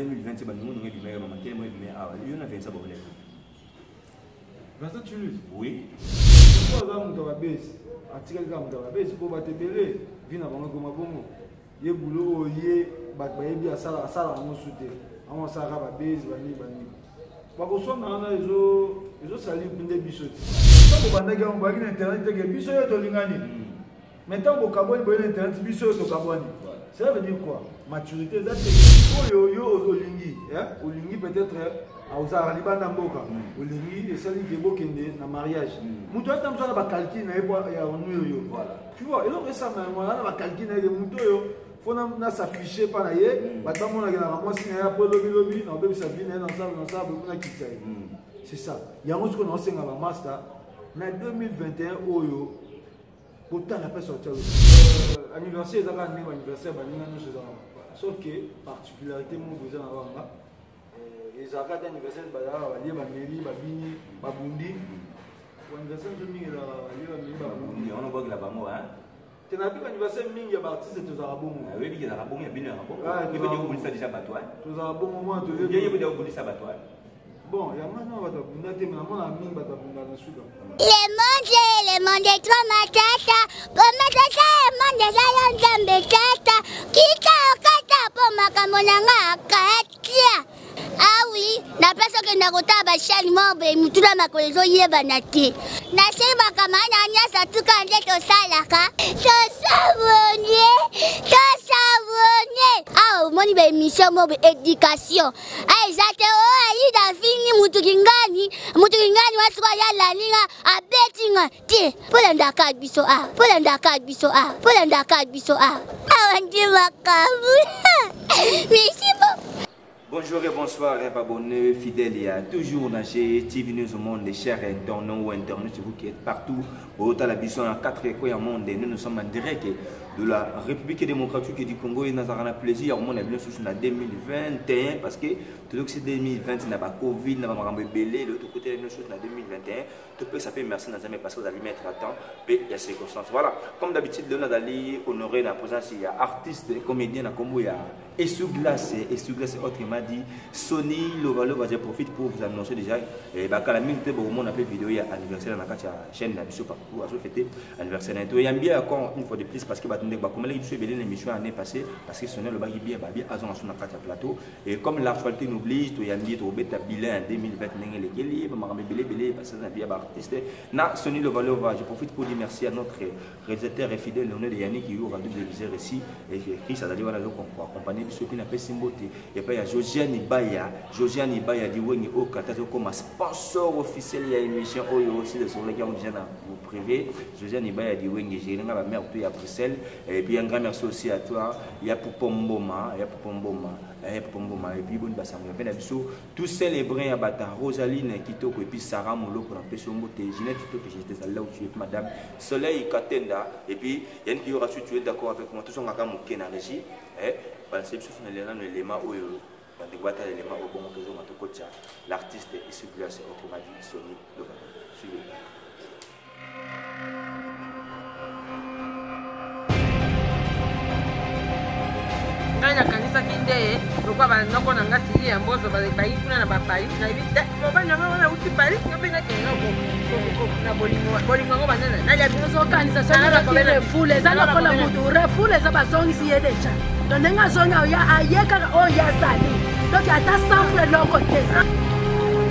2020 c'est bon on est du meilleur moment quel moi bien ah il y en a fait ça bon Vincent Toulouse. oui Pourquoi là mon base article là mon base pour battre belé vina bango comme bongo ye boulot ye bat ba yebi asala mon souté on ça ba base bani ba ko so na na ezo sali binde bisoti ko bandaki on ba na internet ke biso yo to lingani maintenant ko kaboni bo internet biso yo to kaboni ça veut dire quoi maturité ça c'est yo olingi olingi peut-être auzara libanda mboka olingi esali ke bokende na mariage muto ata msala ba calcul na ya onu yo voilà tu vois et donc ça mais moi na ba calcul na muto yo faut na s'afficher par na ye ba tamona na moi si na po lobi na obebi sa vie na ça na kitsaye c'est ça yango ce qu'on enseigna ba master na 2021 oyo pourtant la personne anniversaire ça va anniversaire ba ninga no sauf que particularité mon besoin na wanga les arcades d'anniversaire balie bameli babini babundi anniversaire mingi balie bameli babundi on voit que la bango hein tena bi anniversaire mingi ya artiste tozala bongo oui bi ya bongo ya bino bongo il veut dire que ça déjà batwa tozala bongo moi to il veut dire que ça batwa bon ya maintenant bato bunda te mais mona mingi bato bunda na suka le monde est trop matata pour mettre ça le monde est là nzambe tata kita okata po makambo nanga akatia. Ah oui, na place que na kota ba shali mobe mutula makolezo yeba na te. Na sema kama nya sa tuka nje to salaka. To savonye. Ah, moni ba émission mobe éducation. Ah exacte oh ali da fini mutukingani wasu kwa yala linga abetinga te. Polanda ka biso ah. Ah ndi makabu. Merci beaucoup. Bonjour et bonsoir, abonnés fidèles, il y a toujours nagé, TV News au monde, les chers internautes ou internautes, vous qui êtes partout, au Talabisson, en 4 écoles au monde, nous sommes en direct de la République démocratique du Congo et nous avons plaisir, au monde, nous sommes en 2021 parce que tout le que 2020, il n'y a pas Covid, il n'y a pas belé, de l'autre côté, nous sommes en 2021, tout peut s'appeler merci, nous parce que vous allez mettre à temps, et il y a ces circonstances. Voilà, comme d'habitude, nous allons honorer la présence, il y a artistes, comédiens, à Congo, il y a Essou Glace autrement dit Sony Lovalova. Je profite pour vous annoncer déjà quand la minute pour mon appel vidéo il y a anniversaire dans la chaîne la mission partout à fêter anniversaire et il bien encore une fois de plus parce que comme les suis bien l'émission l'année passée parce que Sony le bagi bien azon sur la plateau et comme l'actualité nous oblige to yambi to beta bilan en 2020 ngé lekeli ba ma belé parce que na bien artiste na Sony Lovalova. Je profite pour dire merci à notre réalisateur et fidèle Léonel Yannick qui aura dû réaliser ici et qui ça d'aller voilà le accompagner biso pina pesi mbote et puis il y a Josiane Ibaya dit wengi au katazo comme sponsor officiel il y a émission oyo aussi de sur les gars on déjà vous privé Josiane Ibaya dit wengi j'ai nga ba mère tout à Bruxelles et puis un grand merci aussi à toi il y a Popomboma et puis bonne basango ya pena biso tout célébrer à bata Rosaline Kitoko et puis Sarah Molo pour empêcher mbote Ginette Kitoko que j'étais là où tu es madame Soleil Katenda et puis il y a qui aura su tu es d'accord avec moi tout son ngaka moké na régie parce que je suis l'élément où l'élément au bon l'artiste est sur place autrement dit Sony Lovalova. Suivez. Nanya kanisa kinde lokwa banoko na ngati ya mbozo bayi kuna na bapali na ibita bana bana uti pali ngapena kenga ko na bolingo ngo banana na ya bizo kanisa sana ko refule za lokola mutu refule za bazongisi yedecha ndonga zonga ya ayeka o ya sali donc ata sample loko te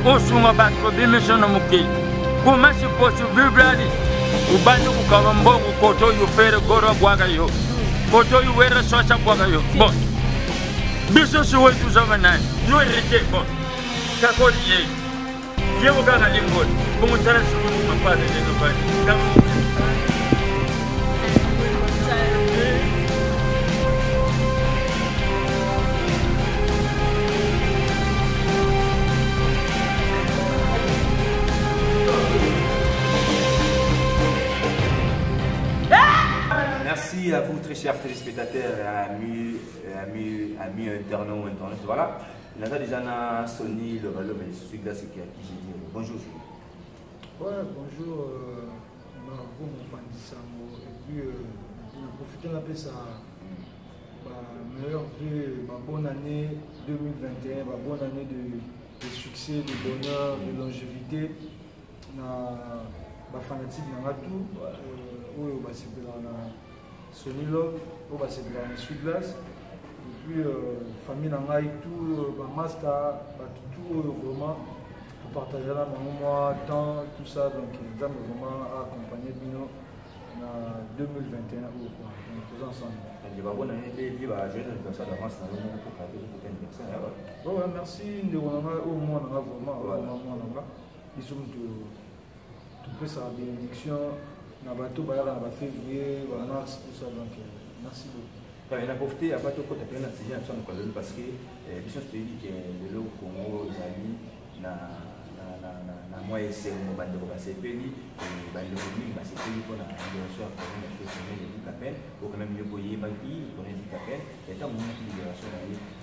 osuma batro bimishono mukili kuma si possible blali ubanje kukaba mbongo koto yufere goro bwaga yo koto yuwere socha bwaga yo bon biso si wetu zamanani no rike bon kakoli ye bugana lingol bongo tara sukulu mapade de bani Merci à vous très chers téléspectateurs, amis internautes. Voilà, nous avons déjà Sony Lovalova, je suis là, c'est qui j'ai dit bonjour. Ouais, bonjour, mon et puis on a profité de la paix ça. meilleur vœu, bonne année 2021, bonne année de succès, de bonheur, de longévité. Na fanatique na tout, où c'est dans Sony Love, où c'est dans Sud-Glace. Et puis famille na tout, masque, tout vraiment pour partager là moi temps tout ça, donc nous avons vraiment accompagné Bino en 2021 donc tous ensemble. Bonne année et puis jeune anniversaire d'avance dans le monde pour faire des anniversaire. Ouais, merci de au moins vraiment ils sont tout peu sa bénédiction na bateau na février, mars tout ça, donc merci beaucoup. Il y a profité à bateau côté de la saison parce que mission c'est dit que le Congo ils na moi c'est mon bande de basepeli et bande de basepeli pour la libération à travers la chose de l'Ucapel pour quand même mieux payer Baki pour l'Ucapel et tant mon libération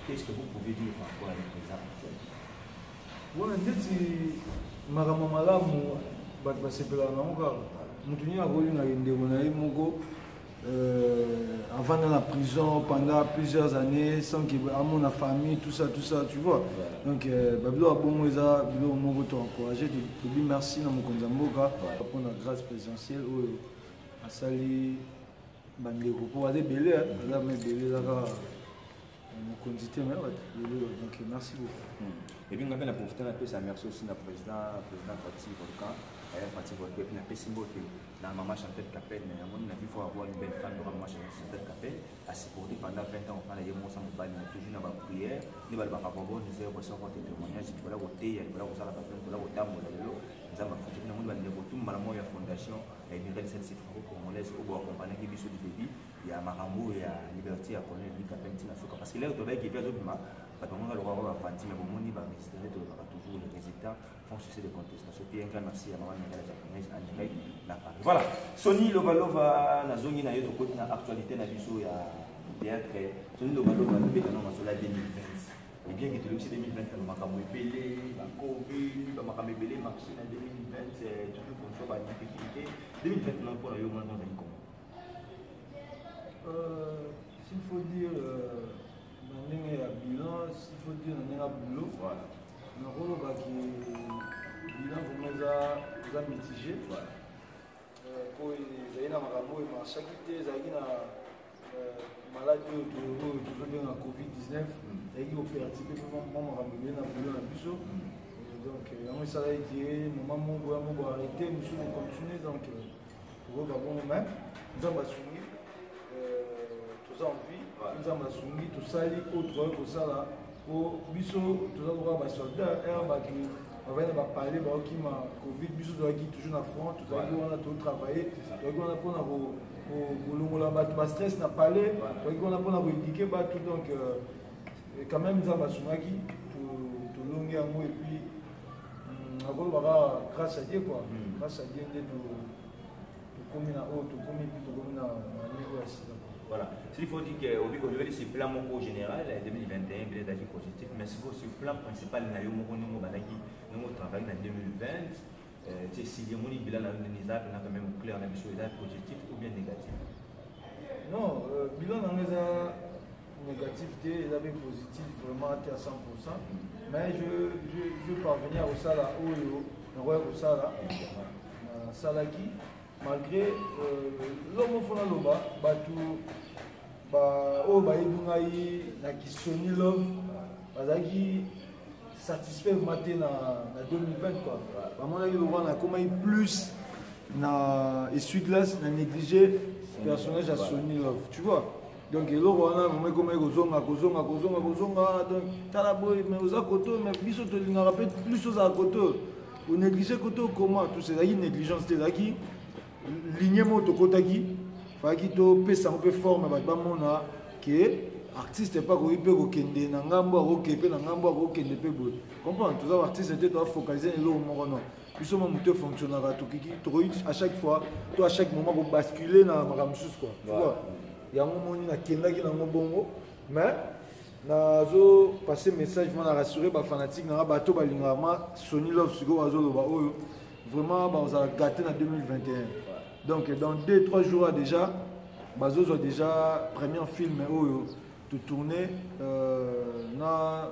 qu'est-ce que vous pouvez dire par rapport à la présence actuelle? Bon, ndeti makambo malamu bato basepela nango mutu a roli na ndeko na ye moko avant dans la prison pendant plusieurs années sans qu'il ait mon famille tout ça tu vois. Donc babilo abongo eza bilo moko to encourager te dire merci na mokonza mboka pour la grâce présidentielle oyo asali bandeko po baze belé là mais belé là mokonzi te mais donc merci beaucoup. Et bien on a profité un peu ça merci aussi na président Fatih Volcan Fatih Volcan puis na Pessimbote na maman Chantal Capel mais à mon avis il faut avoir une belle fan de maman Chantal Capel à supporter pendant 20 ans on a eu mon sang mobile toujours na ba prière ni ba ba bon nous avons reçu votre témoignage pour la côté il pour la sala pour la tambo lelo nzamba futi na monde ba ndeko tout malamu ya fondation et une belle cette franco congolaise au bout accompagner qui biso du début il y a Marambo et à liberté à connaître ni Capel tina soka parce que là au travail qui fait autrement parce qu'on va le voir à Fanti mais bon on y va rester toujours les résultats font succès de contestation. Puis un grand merci à maman Nyangala japonaise en direct na Paris. Voilà. Sony Lovalova na zongi na yoto côté na actualité na biso ya théâtre. Sony Lovalova le béton na sola 2020. Et bien que tu aussi 2020 na makambo epelé, ba Covid, ba makambo epelé marché na 2020 c'est toujours comme ça ba difficulté. 2020 non pour yo maintenant dans comment. S'il faut dire ndenge ya bilan, s'il faut dire ndenge ya boulot, voilà. Na rolo ba ki bilan vraiment za mitigé. Ko ezali na makambo e marchaki te ezali na maladie oyo tozobenga Covid-19 ezali opérative mpe makambo ebele na boulot na biso. Donc yango esala ete moma moko yango boarrêté mosusu bocontinue donc tokoyoka bongo me nzambe asungi toza envie nzambe asungi tosali oyo tokoki kosala po biso toza kokoka basoldat bato bavai na bapale baokima Covid biso tozalaki toujours na front tozalaki wana totravaille tozalaki wana mpona kolongola bato bastress na pale tozalaki wana mpona koédike bato donc quand même nzambe asungaki tolongi yango epuis nakolobaka grâce à Dieu quoi grâce à Dieu nde tokomi na oyo tokomi mpe tokomi na niveau ya sida. Voilà. S'il faut dire qu'au ce plan au général 2021, il est positif, mais sur le plan principal, nous avons travaillé en 2020. Si il y a un bilan quand même clair, on a vu positif ou bien négatif. Non, bilan négatif, il avait positif vraiment à 100%. Mais je parvenir au Sala, au Sala, Salaki. Malgré l'homme fona loba batu o baedungai na Sony Love bazaki satisfait maté na 2020 quoi bamona ki loba na koma plus na Sud-Glace na négligé personnage à Sony Love tu vois donc eloko wana vraiment koma kozonga donc tala boy mais oza koto mais biso tolingaka pe plus oza koto o négliger koto comment tout c'est une négligence c'est là-qui ligne moto kotaki faki to pesa un peu forme ba mona que artiste pas ko ipe ko kende na ngambo ko kepe na ngambo ko kende pe bo comprendre tous les artistes étaient doivent focaliser le moko non biso mo muto fonctionnera to kiki to à chaque fois to à chaque moment ko basculer na makamsus quoi tu vois yango moni na kendaki na ngobongo mais nazo passer message moi na rassurer ba fanatique na ba to balinga ma Sony Love siko bazo loba oyo vraiment ba on a gâté en 2021. Donc dans 2-3 jours déjà, Bazozo déjà premier film de tourner na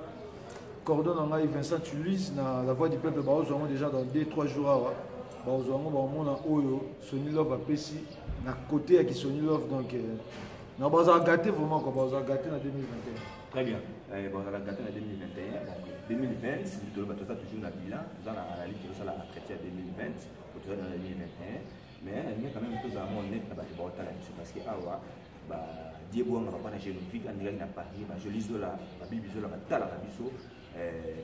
cordon en Vincent Tulis na la voix du peuple baozongo déjà dans 2-3 jours awa baozongo baomona oyo Sony Love a pesi na côté qui Sony Love donc na baza gâté vraiment quoi baza gâté en 2021. Très bien. Baza gâté en 2021 donc 2020 si tu dois toujours na bilan nous allons la ligue ça la traité en 2020 pour dans 2021 mais il y a quand même chose à mon net na ba la parce que awa ba Diebo on va pas na génomique en direct na Paris ba je lis la bible zo la tala la biso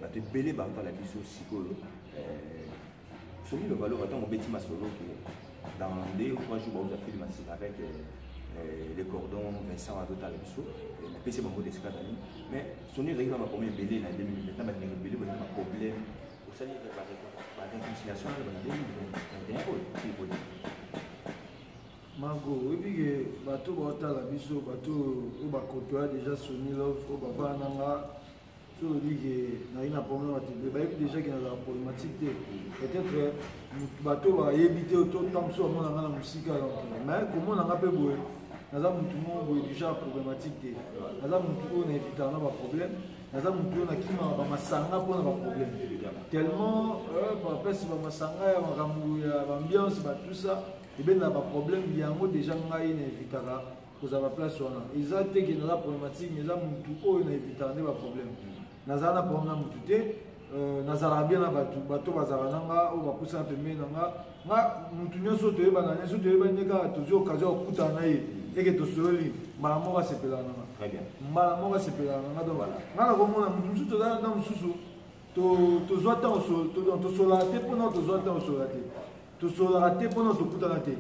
ba te belé ba la biso sikolo Sony le valeur attend mon petit masolo qui dans 2 ou 3 jours vous a fait avec les cordons Vincent à total biso la PC bango des scandales mais Sony arrive à combien belé en 2020 ba ne belé ba problème au salir la réconciliation en 2021 il faut dire Margot, oui, que bateau la biso, bateau au bakotoa déjà Sony Love, au baba nanga, tout dit que n'a rien à problème à te déjà qu'il y a la problématique peut-être bateau va éviter autant de temps sur mon la musique mais comment on a pas beau naza mutu mo déjà problématique naza mutu on évite na ba problème naza mutu na kima ba masanga pour na ba problème tellement ba pesi ba masanga ya makambu ya ambiance ba tout ça et bien, il y a un problème, il y a un mot déjà qui est évité pour avoir place. Ils ont été qui la problématique, mais ils ont évité un problème. Ils ont un problème, ils ont bien un bateau, ils ont poussé un peu mieux. Ils ont sauté, ils ont occasion de couper et que tu sois libre. Maman va se péler. Très bien. Maman va se péler. Donc voilà. Maintenant, comme on a tout dans le sous-sous, tu dois t'en solater pour notre doigt t'en solater. Tu seras raté pendant ton coup de la tête.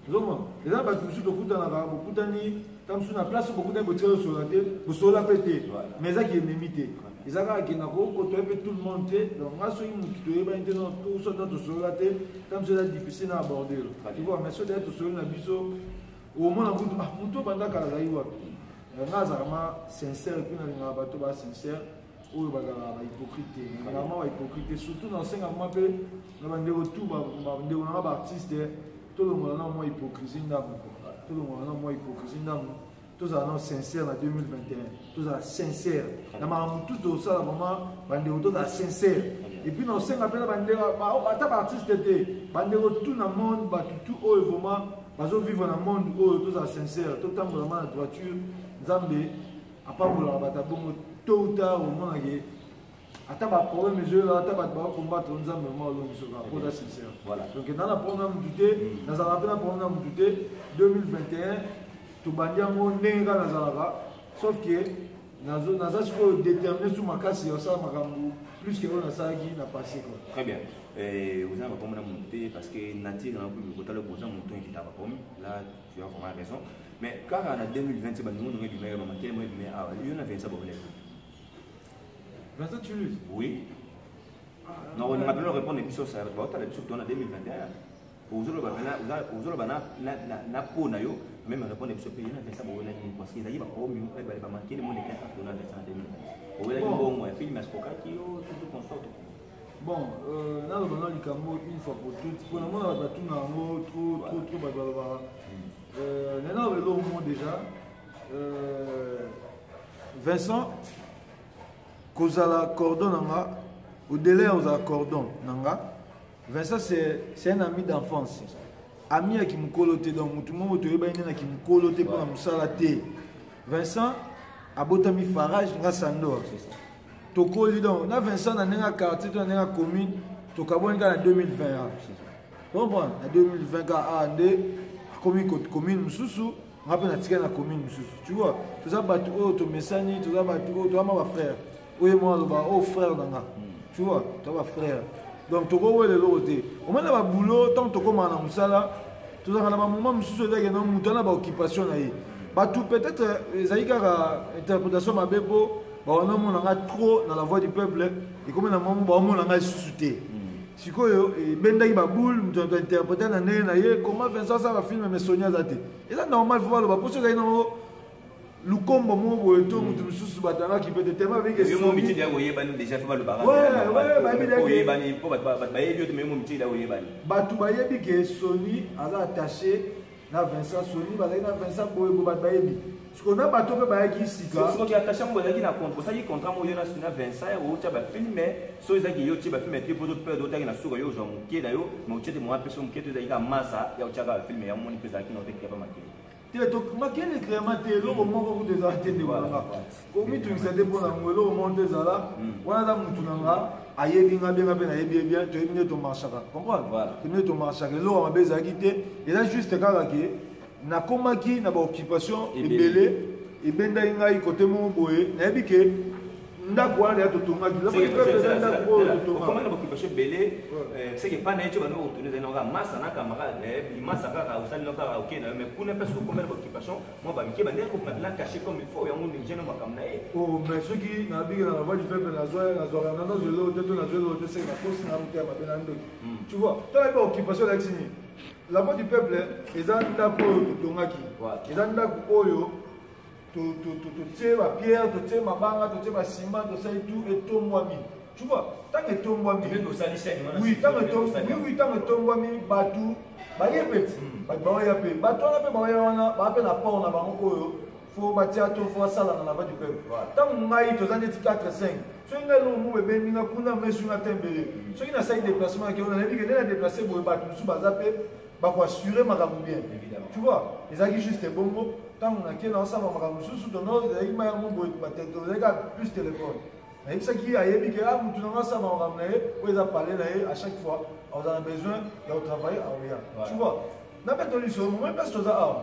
Donc, les gens qui sont au coup de la tête, quand tu as place, beaucoup de gens sur la tête, vous serez pété. Mais ça qui est limité. Les gens qui ont tout le monde, donc, moi, ceux qui ont été dans tout ça, sur la tête, comme c'est difficile à aborder. Tu vois, mais ceux qui sont sur la biseau, au moins, on a pendant qu'à la Iwa. On a sincère, et puis on a un bateau sincère. Ou hypocrite, vraiment hypocrite, surtout dans 5 ans, on a des artistes, tout le monde a moins hypocrisie, tout le monde a moins hypocrisie, tout ça sincère en 2021, tout ça sincère. Tout ça, tout ça sincère. Et puis dans 5 ans, on a artiste, tout le monde, tout vraiment, vivre dans le monde, tout ça sincère, tout le temps vraiment la voiture, Zambé, à part pour la bataille. Tôt ou tard, au moins, il y a un problème, mais je vais combattre un homme, pour la sincère. Voilà. Donc, dans le programme douté, dans le programme douté, 2021, tout le monde n'est pas dans sauf que nous avons déterminé sur ma casse, plus que nous avons passé. Très bien. Vous avez vraiment monté parce que Nati, on a pu vous le besoin de monter là, tu as vraiment raison. Mais car en 2020, c'est nous avons du meilleur moment, il y a un fait ça pour Vincent Tulis? Oui. Non, on a besoin de répondre à l'épisode ça va être l'épisode en 2021. Vous avez même répondre à l'épisode pays ça parce qu'il y a pas mieux pas manquer le monde qui a tourné en 2020. Vous avez bon film mais qui tout consort. Bon, là on a une fois pour toutes. Pour le moment on va tout maintenant le monde déjà Vincent Kozala cordon nanga, au délai aux cordon nanga. Vincent c'est un ami d'enfance. Ami qui me coloté donc tout le monde qui me coloté pour me salater. Vincent a botami farage nga sando. Toko li donc na Vincent na nga quartier na nga commune to kabonga en 2020. Comprends? En 2020 ka ande commune mususu ngape na tika na commune mususu. Tu vois? Tout ça batu to mesani, tout ça batu to ma frère. Oui, moi, oh frère, tu vois, tu vois, frère. Donc, tu vois, le côté. Au moins, le boulot, tant que tu commences à Moussala, tu as un moment où tu as une occupation. Peut-être, les interprétation ma bébo, on a trop dans la voix du peuple, et comme on a moment on a suscité. Si quoi, ben d'ailleurs, boule, tu as interprété dans les comment Vincent ça va filmer mes Sonia Zate. Et là, normal, il faut voir le pour ceux qui ont Lukombo mo to mutu mususu batanga qui peut être tellement avec les mots miti d'aoyer bani déjà fait le barrage ouais bani pour ba yebi to memo miti d'aoyer bani batu ba yebi que Sony a attaché na Vincent Soli bazali na Vincent Boyebo bayebi sikona bato pe bayaki sika soki attaché mo bazalaki na contrat osali contrat mo yo na Vincent otia bafilme so ezalaki yo tie bafilme te poto mpe otaki na suka yo ozwa moke na yo mais otie te mo apesa moke to ezalaki masa ya otiaka bafilme ya moni mpe ezalaki na otekaka makele te makele créama te eloko moko kuta ezala te nde wananga komitungisa te mpo na ngo eloko moko te ezala wana aza mutu na nga ayebi nga benga mpe nayebi ye bien toyebi nde tomarchaka comprendre toyebi nde tomarchaka eloko mabe ezalaki te eza juste kaka ke nakomaki na baoccupation ebele ebendaki ngai kote moko boye nayebi ke ndako wana ya totongaki ndako oyo totongaka baoccupation ebele seke pa na ye ti bando otourne ezali naka masa na camarade masa kaka osali no kaka oke na yo mais kuna mpe soki okomela baoccupation mwa bamike bandeki kopatela caché comme il faut yango ningene makambo na ye mais soki nabikela na voix du peuple nazwaka nazwela te to nazwela te seke nakosi na mute ya mabe na ndoki tu vois tala mpe occupation elakisi nini la voix du peuple eza ndako oyo totongaki eza ndako oyo totie bapierre totie mabanga totie basima tosali tout etombwami tu vois ntango etombwami oui ntango etombwami bato baye peti bato baoya mpe bato wana mpe baoya wana baa mpe na port na bango oyo fo batia to fo asalana na va du peuple ntango ngai toza ndeti 4-5 soki ngai eloko mo ebendi nga kuna mesunga te mbele soki nasali déplacement akeo nayebi ke nde na déplace boye bato mosusu baza mpe bakoassure makambo bien tu vois ezalaki juste bongo ntango nake naosala makambo mosusu tono ezalaki mayango boye ezalaki plus téléphone nayebisaki ayebi ke mutu nanga asala makambo na ye oyo eza pale na ye à chaque fois azala besoin ya kotravaille aoya tu vois na mpe toliso moment place toza awa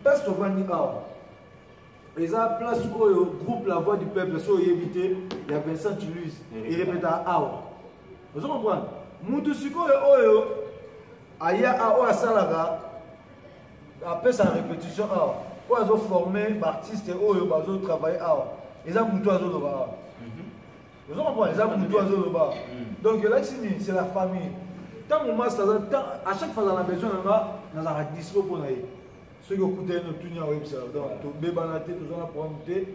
place tovandi awa eza place oyo groupe la voix du peuple so oyebi te ya Vincent Toulouse erepeta awa ozo comprendre mutu sikoyo oyo aya oyo asalaka apesa répétition awa oyo azoforme baartiste oyo bazotravaille awa eza mutu azoloba awa ozo comprendre eza mutu azoloba donc elakisi nini c'est la famille ntango master à chaque fois azala besoin nanga nazalaka dispo mpo na ye soki okuta ye notuni aoyebisaka donc tobebana te toza na problème te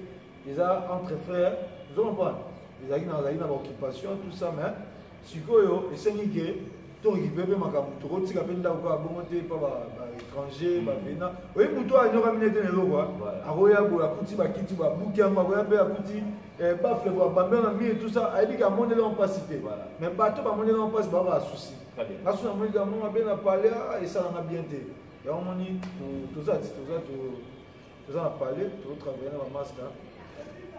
eza entre frères ozo comprendre ezalaki na baoccupation tout ça mais sikoyo esengi ke torécupere mpe makambo tokotika mpe ndako kaka bongo te mpa baétranger bavena oyi moto anyokami nete na eloko akoya boye akuti bakiti babuki yango akoya mpe akuti bafle bambela na mie tout ça ayebi ke amoneli yango mpasi te mais bato bamoneli yango mpasi baba basusi ngaso namoni kambo mabe na pale esalanga bien te yango moni toza na pale tozotravaille na bamaster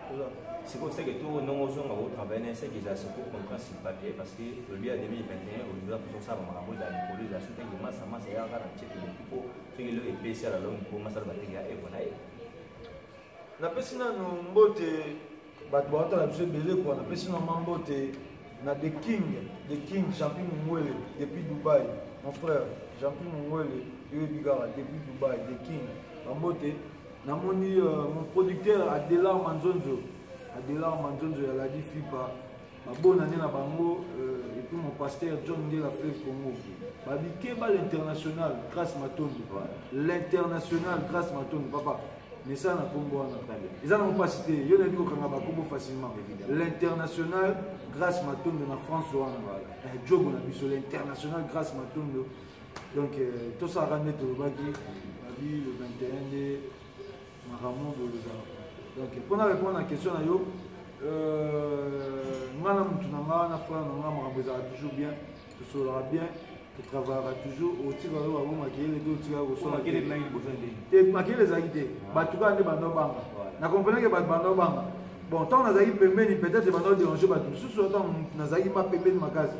toza c'est pour ça que tout non aux gens au travail c'est qu'ils ont ce contrat sur papier parce que le lui à 2021 au niveau de ça va maramo dans les polices la suite de masse ya garantie que pour que le EPC à la longue pour masse batterie et voilà na pesina no mbote bato bato la biso belé quoi na pesina mambote na the king champion Mungwele depuis Dubaï mon frère champion Mungwele il bigara depuis Dubaï the king mambote namoni mon producteur Adela Manzonzo elle a dit FIPA bonne année na bango et puis mon pasteur John de la Fleuve Congo babike ba l'international grâce Matondo l'international grâce Matondo papa mais ça na Congo wana ils en ont pas cité yo na biko kanga bakombo facilement l'international grâce Matondo na France wana jogo na biso l'international grâce Matondo donc tout ça rendre to baki babi le 21 de Maramon de Lozana. Donc, pour répondre à la question, je toujours bien, tu seras bien, tu travailleras toujours au tigre au maquiller les deux tigres au sol. Maquiller les aïdés, Batouka de Bandobanga. N'a compris que Bandobanga. Bon, tant on a peut-être que déranger, sous autant on a pas pépé de ma case.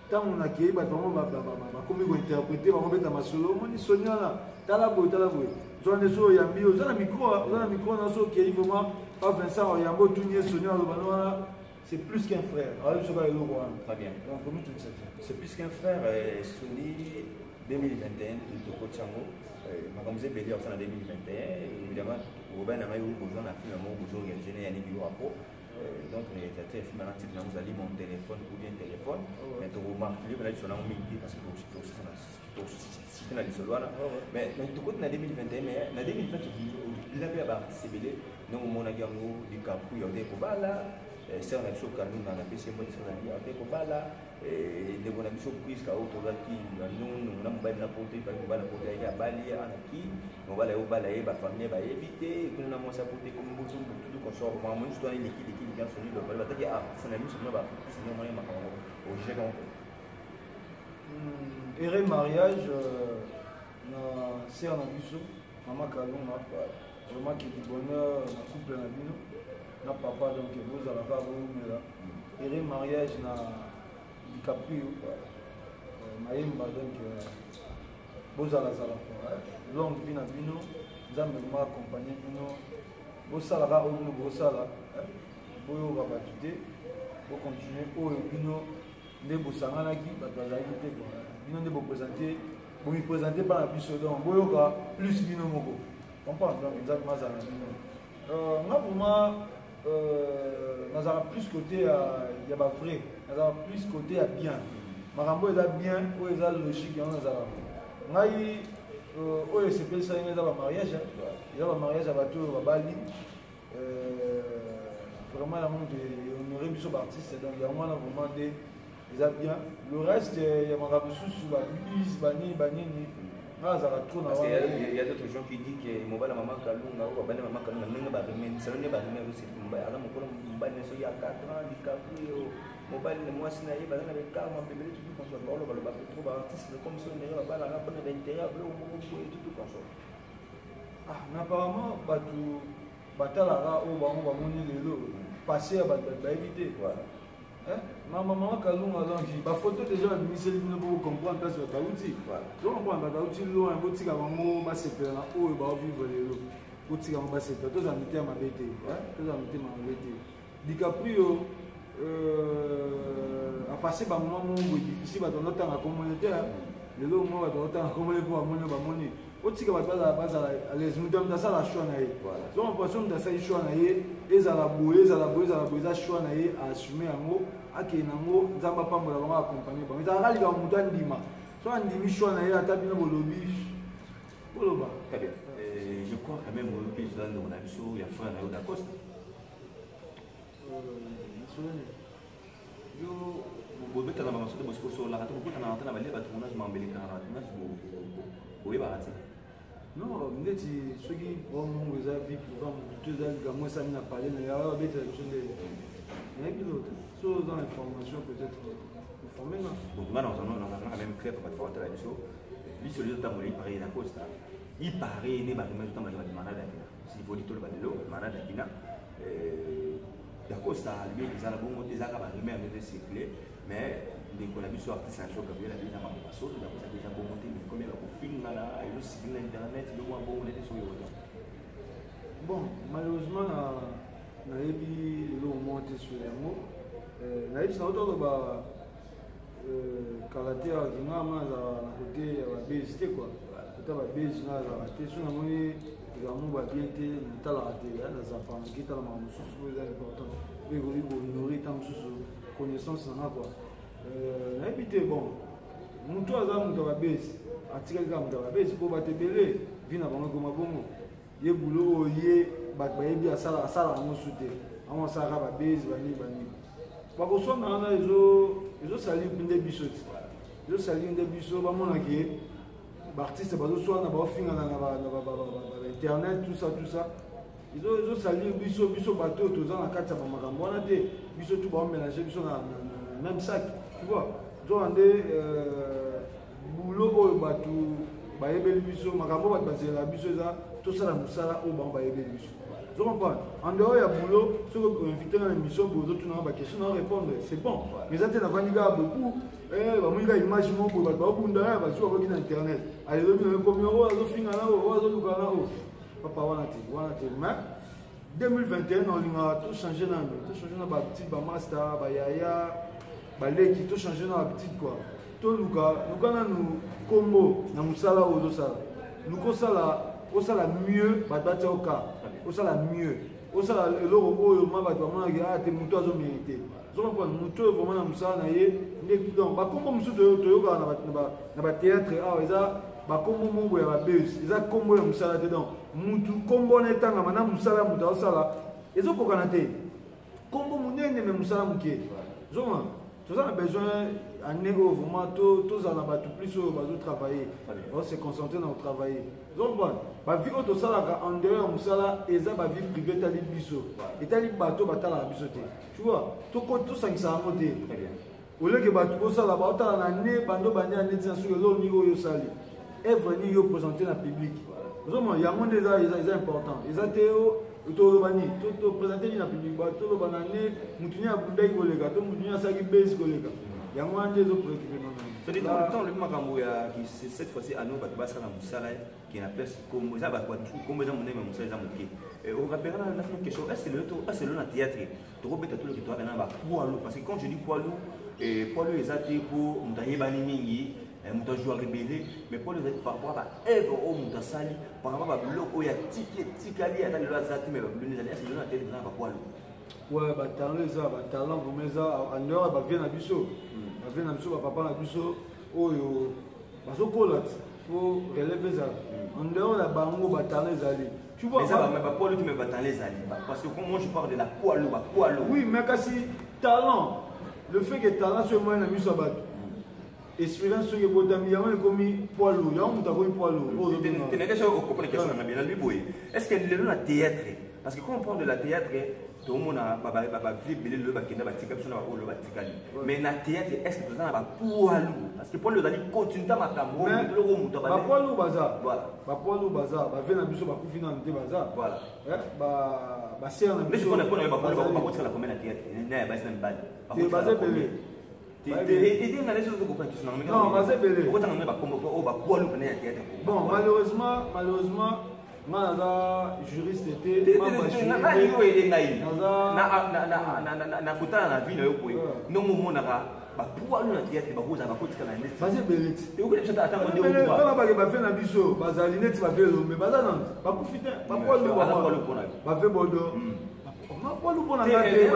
Tant on a accueilli, comme il interpréter, on va mettre ma solo, on dit Sonia là, Talabo. J'en ai so yambi, on a micro, on a so qui est vraiment pas Vincent Yambo, Tounier, Sonia, c'est plus qu'un frère. Très bien. C'est plus qu'un frère. Sony 2021, de Kochango. Comme je l'ai dit en 2021, évidemment, Robin a eu besoin d'un film organisé à Nibiwapo. Donc, les réalisateurs, vous allez mon téléphone ou bien téléphone. Mais tu remarques, il y a un midi parce que c'est na lisolwana mais tout côté na 2021 mais na 2020 il avait participé non mon agango du capu ya de kobala sœur na biso Kalunga na pesi mbo tisana li ate ko bala ndeko na biso puisque autozaki banunu na mobali na poto pa mobali na poto ya bali ana ki mobali yo bala ye ba famille ba éviter kuna na mosa poto comme mbozo tout consort ma mon histoire liquide qui vient sur lui le bala bataki ah sana biso na ba c'est normal ma au jeu quand erré mariage na sœur na biso maman Kalunga vraiment qui du bonheur na couple na bino na papa donc vous allez pas vous là erré mariage na DiCaprio mayemba donc bozala zala longue vie na bino nzambe ma accompagner bino bosala ba oyo bosala boyo ba batute bo continuer oyo bino nde bosanganaki bato bazalaki te bino nde boprésenter bomi présenter par la biso donc boyo ka plus bino moko comprendre donc nzambe mazala bino nga vraiment nazala plus côté ya ba vrai nazala plus côté ya bien makambo eza bien oyo eza logique yango nazala ngai oyo esepelisa yango eza bamariage eza bamariage ya bato oyo babali vraiment yango honore biso baartiste donc yango wana vraiment nde eza bien le reste ya makambo mosusu babis banini nga azala trop na il y a d'autres gens qui disent que mobile maman Kalunga ou babane maman Kalunga ndenge baremene salone baremene aussi mobile ala mokolo mobile neso ya 4 ans DiCaprio mobile le mois sina yeba na le karma bébé tout comme ça balo balo ba trop ba artiste comme ça ne va pas la rappeler d'intérêt blo mo tout comme ça ah na apparemment batu batalaka o bango bamoni lelo passer ya ba éviter voilà maman Kalunga donc ba photo déjà miseli bino pour comprendre place ba outil donc on prend ba outil loin botika bango ba sepela na oyo ba vivre lelo botika bango ba sepela to za mité ma bete to za mité ma bete DiCaprio a passé ba moment mo difficile ba dans tanga communauté lelo mo ba tanga communauté pour ba moni otika ba bazala les mudam da sala choix na ye donc on pense da sala choix na ye ezala boye za choix na ye a assumer yango ake nango nzamba pambola bango accompagner bango ezala lika mutu andima so andimi choix na ye ata bino bolobi boloba très bien je crois quand même que je donne mon avis sur ya frère na yo d'Acosta yo bobeta na masote bosiko so la rato bokota na antena bale ba tournage mambeleka na tournage boye ba raté non ndeti soki omongo eza vie privant motu eza likambo esali na parle na yawa babetela biso nde nayebi lote so oza information peut-être informe nga donc nga na même clair pa bato baotala biso biso lio totambola ipare na Costa ipare ne barima totambola bamana davina sifoli toloba lelo mana davina d'Acosta lui ezala bongo te ezaka barima yango ezecycle mais ndeko na biso artiste na biso gabriel abina mambo basoto d'Acosta déjà bongo te mais comme bakofingana ezosibila internet eloko ya bongo nete soki oyo bon malheureusement nayebi eloko moko te sur yango nayebi sina otoloba kala te akinga ma azala na kote ya babesi te kua ata babesi nga azala te so namoni ezamo babien te natalaka te nazapangaki tala maka mosusu oyo eza important oyo ekoki kohonore ta mosusu connaissance nanga kua nayebi te bon motu aza moto ya babesi atikali kaka moto ya babesi mpo bato ebele vi na bango ekoma bongo ye bulo oyo ye bato bayebi asalaka yango su te ango asalaka babesi banini bakoswana wana ezosali nde biso ti ezosali nde biso bamonaki ye baartiste bazoswana baofingana na internet tout ça ezosali biso bato oyo toza na kati ya bamakambo wana te biso tu baomélange biso na même sac tu vois nzoka nde bulo oyo bato bayebeli biso makambo bato bazelaka biso eza tosala mosala oyo bango bayebeli biso je comprends en dehors ya boulot soki oinvite na émission boye ozotunanga baquestion na répondre c'est bon mais eza te navandi kaka beaucoup bamoni kaka image moko boye bato baobunda bazwi baboki na internet alelobi na ekomi oyo azofingana oyo azolukana oyo papa wana te mais 2021 olingaka tochange na bapetite bamaster bayaya baleki tochange na bapetite quoi toluka nanu kombo na mosala oyo ozosala luka osala mieux bato batia oka osala mieux osala eloko oyo ma bato bamonaki te moto azomérite ozokomprendre moto oyo vraimen na mosala na ye nde donc bakombo mosusu toyokaka na batéâtre awa eza bakombo moko ya babesi eza kombo ya mosala te donc mutu kombo na etangama na mosala moto azosala ezokokana te Combo monene mais musala muke. Zoma. Tout ça a besoin en négo vraiment tous en abattu plus sur bazo travailler. On se concentrer dans le travail. Donc bon, ba vie auto sala en dehors musala eza ba vie privée tali biso. Et tali bateau batala biso te. Tu vois, tout ça qui ça a monté. Très bien. Au lieu que bateau sala ba otala na né bando banya né tiens sur le niveau yo sali. Et venir yo présenter dans public. Zoma, il y a monde déjà important. Ils ont to bani to présenter na public ba to banane mutunya kudai kolega to mutunya saki base kolega yango ande zo préoccupé non c'est dit temps le makambo ya qui cette fois-ci à nous ba basa na musala qui na place comme ça ba quoi comme ça mon même musala za moké au rappel na question est-ce que le théâtre to robeta tout le que toi na ba poilu parce que quand je dis poilu poilu ezate pour mutayebani mingi muta joueur rebelle mais pour les par rapport à œuvre au muta sali par rapport à bloc où il y a tikali à la zati mais le nez est dans la tête dans quoi ouais ba talent vous mais ça en dehors ba vient na biso ba vient na biso ba papa na biso oyo ba so kolat faut relever ça en dehors la bango ba talent zali tu vois mais ça ba poilu tu me ba talent zali parce que quand moi je parle de la poilu oui mais kasi talent le fait que talent sur moi na biso ba expérience sur les botami, il y a un commis poids lourd, il y a un poids lourd. Est-ce que le théâtre, parce que quand on parle de la théâtre, tout le monde a mais la théâtre, est-ce que vous avez un poids lourd? Parce que pour le d'aller continuer à matambo, poids lourd bazar, poids lourd bazar, va venir à biso, va couper dans le bazar. Voilà. Bah c'est un. Mais je connais pas la commune à théâtre. Non, bazar belé. Non, bon, malheureusement, moi, juriste était. Pas nous prendre la tête,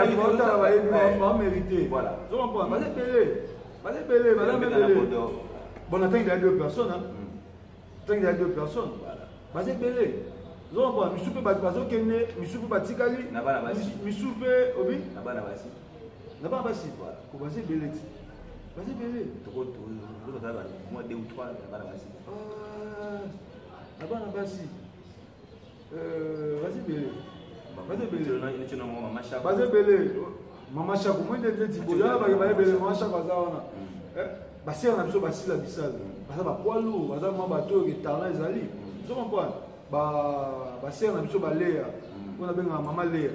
va mériter. Voilà. Tu comprends? Vas-y, belé. Bon, attends, il y a 2 personnes. Attends, il y a 2 personnes. Vas-y, belé. Tu comprends? Je suis pas parce que je suis pas tikali. Je suis pas obi. N'a pas bassi. Vas-y, belé. Vas-y, belé. Moi 2 ou 3, n'a pas bassi. N'a pas bassi. Vas-y, belé. Vas-y, belé. Maman Chakou, moi je te dis, il y a belé, maman Chakou, basi on a besoin basi la bisal. Basa ba poids lourd, basa ma bateau qui talent ezali. Tu comprends? Basi on a besoin baléa. On a besoin maman léa.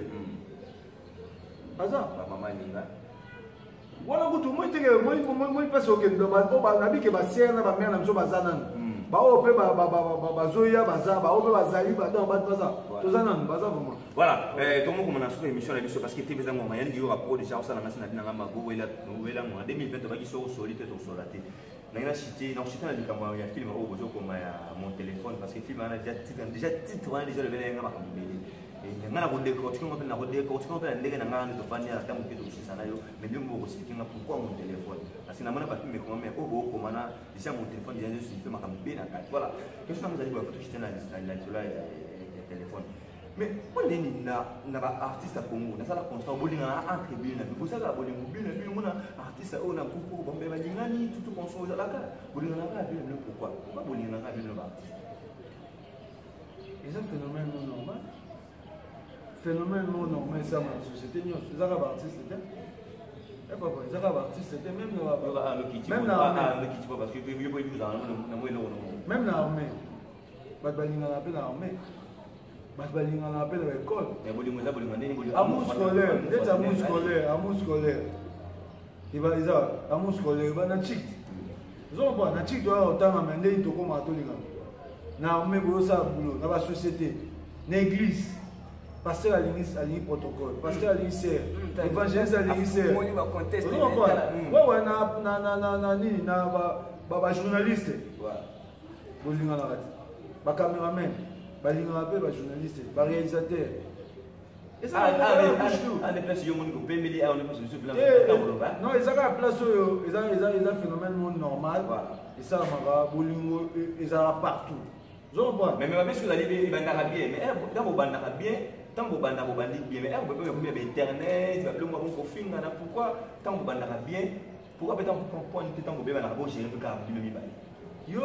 Basa maman linga. Voilà que tout moi passe au Kendo, na bi ke basi na ba mère na besoin bazana. Ba o pe ba zoya baza ba o pe bazali ba dans ba baza. Tozana baza vraiment. Voilà, tout le monde commence sur l'émission parce que TV zango mayani yo rapport déjà ça na nasi na bina ngamba go wela en 2020 ba ki so solite to solate. Na ina cité donc cité na likamba ya film o bozo koma ya mon téléphone parce que film ana déjà titre déjà le bele ngamba kambele. Et ngana bonde ko tiko ngona ko de ko tiko ngona ndenge na ngana to fanya ata mo kitu kusisa nayo mais ndimo ko sikinga pourquoi mon téléphone parce que na mona ba film ko mais o go koma na déjà mon téléphone déjà je suis fait makambele na kat. Voilà, qu'est-ce que vous allez voir photo cité na téléphone. Mais on est na artiste à Congo, na sala constant bolinga entre bien, vous savez la bolinga bien mona artiste on a beaucoup bombe balingani tout constant la ka bolinga na bien pourquoi bolinga na bien artiste. C'est un phénomène non normal. Phénomène non normal ça dans la société nous les artistes c'était papa les artistes c'était même dans parce que même dans l'armée balinga na pe na armée balinga na pe na école amour scolaire il va isa amour scolaire ba na chic zo ba na chic doit autant amener to comme atolinga na armée bo ça boulot na ba société na église pasteur à l'ini protocole pasteur à l'ini sert évangéliste à l'ini sert ouais na ba journaliste bolinga na ba caméraman balinga pe ba journaliste ba réalisateur et ça des places yo moni ko pembeli a on place sur plan non ils ont place yo ils ont phénomène normal et ça mara bolingo ils ont partout. Mais parce que vous allez bien, mais quand vous bandez bien, tant que vous bandez bien, mais vous pouvez bien internet, vous pouvez bon profil, pourquoi tant que vous bandez bien, pourquoi peut-être vous point tant que vous bien la bonne gérer le cas du même bail. Yo,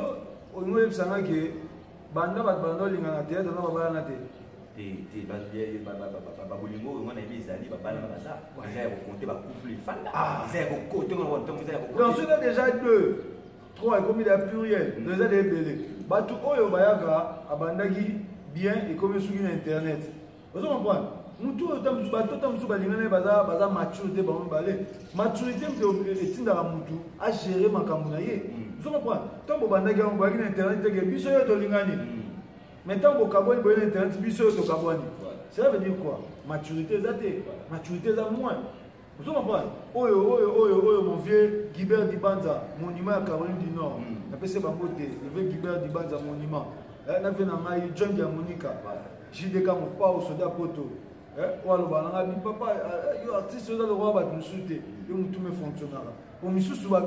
au moins ça n'a que banda banda lingana théâtre na baba na té. Babolingo on a vu Zali baba na ça. Ils avaient compté ba couple fanda. Ils avaient côté on donc c'est déjà 2 3 comme il a pluriel, déjà des belé. Batu oyo bayaka abandaki bien et comme sur internet. Vous comprenez? Mutu otam bato tam su balingana baza maturité ba on balé. Maturité est tinda mutu a gérer makambo na ye. Vous comprenez? Tant que bandaki on ba internet que biso yo to lingani. Maintenant que kaboni ba internet biso yo to kaboni. Ça veut dire quoi? Maturité zate, maturité za moins. Vous comprenez? Oyo mon vieux Guibert Dibanza, monument à Caroline du Nord. Après c'est bango le vieux Guibert Dibanza monument. Na vena mai John Monica. JDK mon pa au soda poto. Walo balanga bi papa yo artiste dans le roi ba musuté. Yo mutu me fonctionnera. Pour misusu ba